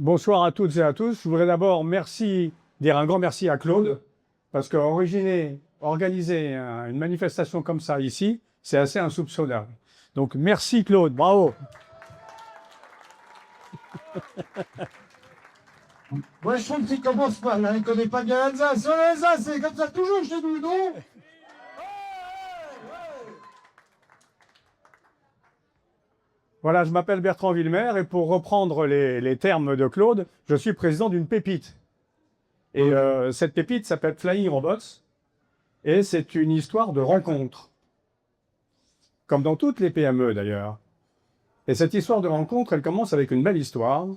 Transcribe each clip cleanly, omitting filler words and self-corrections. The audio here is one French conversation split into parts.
Bonsoir à toutes et à tous. Je voudrais d'abord dire un grand merci à Claude, parce qu'organiser une manifestation comme ça ici, c'est assez insoupçonnable. Donc merci Claude, bravo. Moi, je trouve qu'il commence mal, hein. Il ne connaît pas bien l'Alsace. L'Alsace, c'est comme ça toujours chez nous, non? Voilà, je m'appelle Bertrand Villemer et pour reprendre les termes de Claude, je suis président d'une pépite. Et cette pépite s'appelle Flying Robots et c'est une histoire de rencontre, comme dans toutes les PME d'ailleurs. Et cette histoire de rencontre, elle commence avec une belle histoire.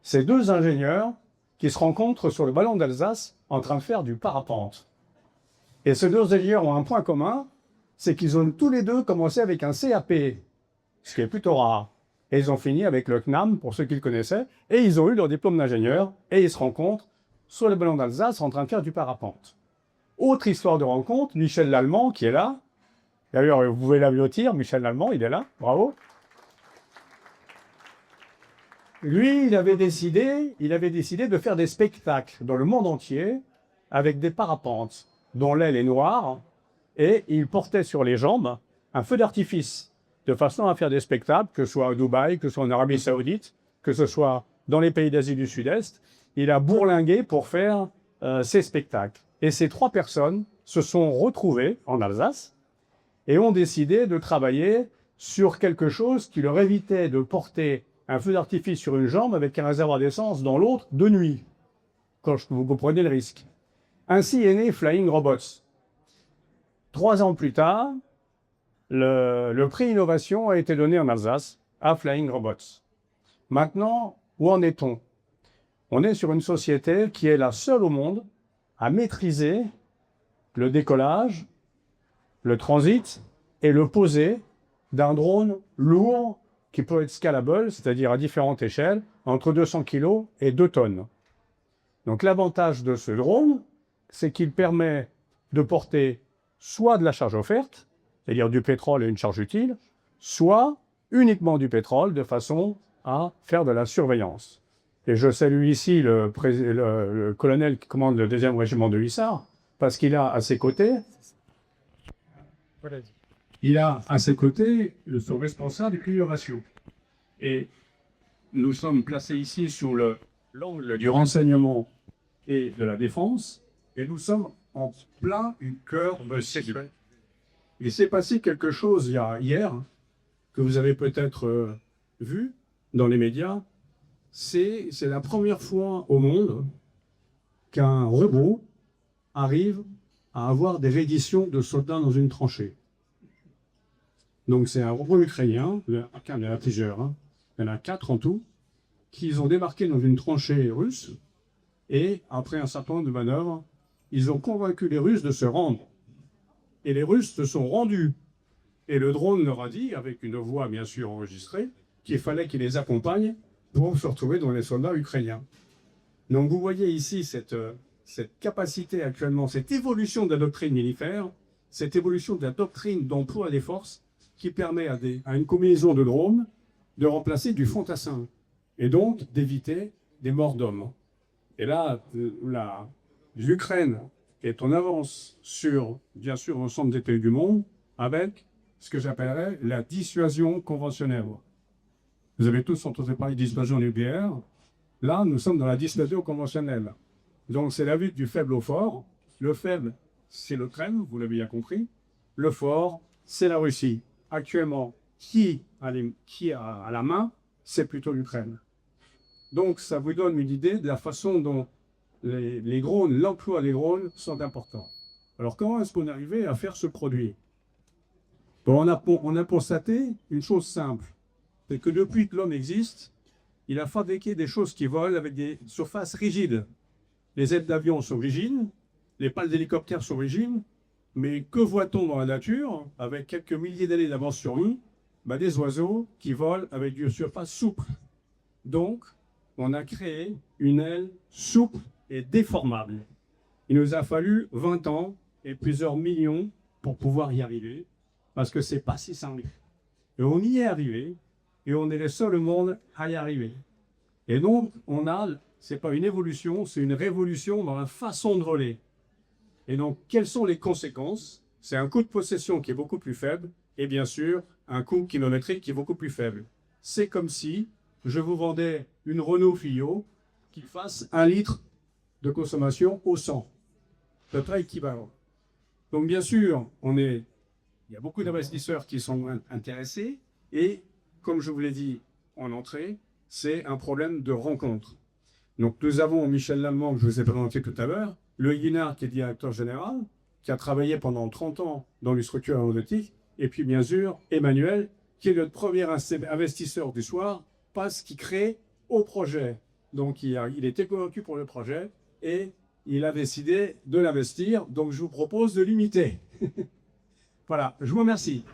C'est deux ingénieurs qui se rencontrent sur le ballon d'Alsace en train de faire du parapente. Et ces deux ingénieurs ont un point commun, c'est qu'ils ont tous les deux commencé avec un CAP, ce qui est plutôt rare. Et ils ont fini avec le CNAM, pour ceux qui le connaissaient, et ils ont eu leur diplôme d'ingénieur, et ils se rencontrent sur le ballon d'Alsace en train de faire du parapente. Autre histoire de rencontre, Michel Lallemand, qui est là. D'ailleurs, vous pouvez l'applaudir, Michel Lallemand, il est là, bravo. Lui, il avait décidé de faire des spectacles dans le monde entier avec des parapentes dont l'aile est noire et il portait sur les jambes un feu d'artifice de façon à faire des spectacles, que ce soit à Dubaï, que ce soit en Arabie Saoudite, que ce soit dans les pays d'Asie du Sud-Est. Il a bourlingué pour faire ces spectacles. Et ces trois personnes se sont retrouvées en Alsace et ont décidé de travailler sur quelque chose qui leur évitait de porter un feu d'artifice sur une jambe avec un réservoir d'essence dans l'autre de nuit, quand vous comprenez le risque. Ainsi est né Flying Robots. 3 ans plus tard, le prix Innovation a été donné en Alsace à Flying Robots. Maintenant, où en est-on? On est sur une société qui est la seule au monde à maîtriser le décollage, le transit et le poser d'un drone lourd qui peut être scalable, c'est-à-dire à différentes échelles, entre 200 kg et 2 tonnes. Donc l'avantage de ce drone, c'est qu'il permet de porter soit de la charge offerte, c'est-à-dire du pétrole et une charge utile, soit uniquement du pétrole de façon à faire de la surveillance. Et je salue ici le colonel qui commande le 2e régiment de hussards, parce qu'il a à ses côtés son responsable d'innovation. Et nous sommes placés ici sur l'angle du renseignement et de la défense, et nous sommes en plein cœur de cible. Il s'est passé quelque chose hier, que vous avez peut-être vu dans les médias. C'est la première fois au monde qu'un robot arrive à avoir des redditions de soldats dans une tranchée. Donc c'est un robot ukrainien, il y en a plusieurs, hein. Il y en a 4 en tout, qui ont débarqué dans une tranchée russe, et après un certain nombre de manœuvres, ils ont convaincu les Russes de se rendre. Et les Russes se sont rendus. Et le drone leur a dit, avec une voix bien sûr enregistrée, qu'il fallait qu'ils les accompagnent pour se retrouver dans les soldats ukrainiens. Donc vous voyez ici cette capacité actuellement, cette évolution de la doctrine militaire, cette évolution de la doctrine d'emploi des forces, qui permet à une combinaison de drones de remplacer du fantassin et donc d'éviter des morts d'hommes. Et là, l'Ukraine est en avance sur, bien sûr, l'ensemble des pays du monde avec ce que j'appellerais la dissuasion conventionnelle. Vous avez tous entendu parler de dissuasion nucléaire. Là, nous sommes dans la dissuasion conventionnelle. Donc, c'est la lutte du faible au fort. Le faible, c'est l'Ukraine, vous l'avez bien compris. Le fort, c'est la Russie. Actuellement, qui a la main, c'est plutôt l'Ukraine. Donc, ça vous donne une idée de la façon dont les drones, l'emploi des drones sont importants. Alors, comment est-ce qu'on est arrivé à faire ce produit? Bon, on a constaté une chose simple, c'est que depuis que l'homme existe, il a fabriqué des choses qui volent avec des surfaces rigides. Les ailes d'avion sont rigides, les pales d'hélicoptères sont rigides, mais que voit-on dans la nature, avec quelques milliers d'années d'avance sur nous? Des oiseaux qui volent avec une surface souple. Donc, on a créé une aile souple et déformable. Il nous a fallu 20 ans et plusieurs millions pour pouvoir y arriver, parce que c'est pas si simple. Et on y est arrivé, et on est les seuls au monde à y arriver. Et donc, c'est pas une évolution, c'est une révolution dans la façon de voler. Et donc, quelles sont les conséquences? C'est un coût de possession qui est beaucoup plus faible et bien sûr, un coût kilométrique qui est beaucoup plus faible. C'est comme si je vous vendais une Renault Clio qui fasse 1 litre de consommation au 100. C'est très équivalent. Donc, bien sûr, il y a beaucoup d'investisseurs qui sont intéressés et, comme je vous l'ai dit en entrée, c'est un problème de rencontre. Donc, nous avons Michel Lallemand, que je vous ai présenté tout à l'heure, le Guinard, qui est directeur général, qui a travaillé pendant 30 ans dans les structures aéronautiques, et puis, bien sûr, Emmanuel, qui est le premier investisseur du soir, parce qu'il crée au projet. Donc, il était convaincu pour le projet et il a décidé de l'investir. Donc, je vous propose de l'imiter. Voilà, je vous remercie.